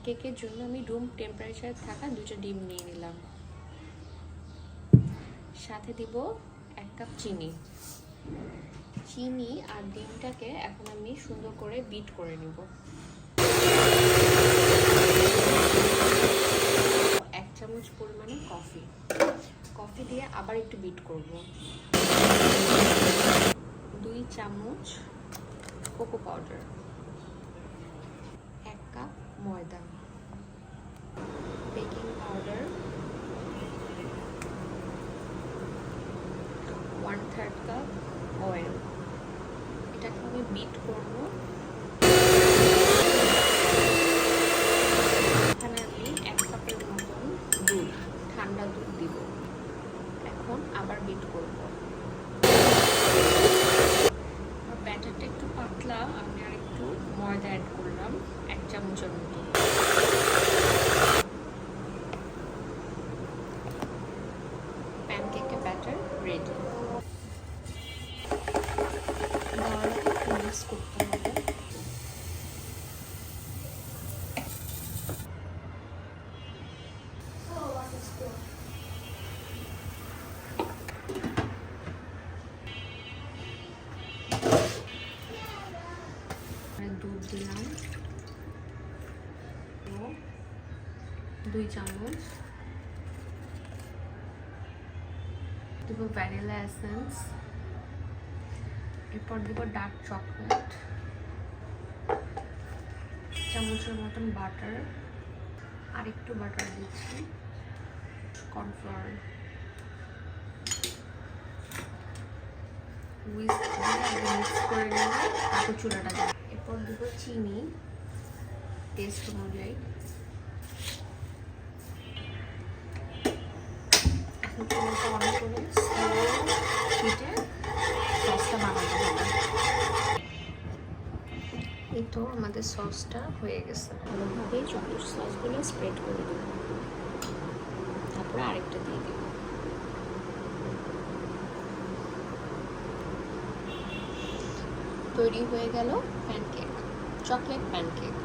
প্যানকেকের জন্য আমি রুম টেম্পারেচারে থাকা 2টা ডিম নিয়ে নিলাম। সাথে দিব 1 কাপ চিনি। চিনি আর ডিমটাকে এখন আমি সুন্দর করে বিট করে নিব। 1 চামচ পরিমাণে কফি দিয়ে আবার একটু বিট করব। 2 চামচ কোকো পাউডার, 1 কাপ ময়দা, বেকিং পাউডার 1/3 কাপ, অয়েল। এটাকে আমি বিট করব। এখানে আমি 1 কাপের মতন দুধ, ঠান্ডা দুধ দিব। এখন আবার বিট করব। ব্যাটারটা একটু পাতলা, আমি আর একটু ময়দা অ্যাড করলাম 1 চামচের মতো। প্যানকেকের ব্যাটার রেডি। মিক্স করতে হবে। দুধ দিলাম 2 চামচ, দিব ভ্যানিলা এসেন্স, এরপর দিব ডার্ক চকলেট, চামচের মতন বাটার, আর একটু বাটার দিচ্ছি, কর্নফ্লাওয়ার, উইস্ক দিয়ে মিক্স করে নিয়ে তারপর চুলাটা দেব। এরপর দিব চিনি টেস্ট অনুযায়ী। এখন চুলাটা অন করে স্লো হিটে সসটা বানাতে হবে। এই তো আমাদের সসটা হয়ে গেছে। ভালোভাবে সসগুলো স্প্রেড করে দেব, তারপরে আরেকটা দিয়ে দেব। তৈরি হয়ে গেল প্যানকেক, চকলেট প্যানকেক।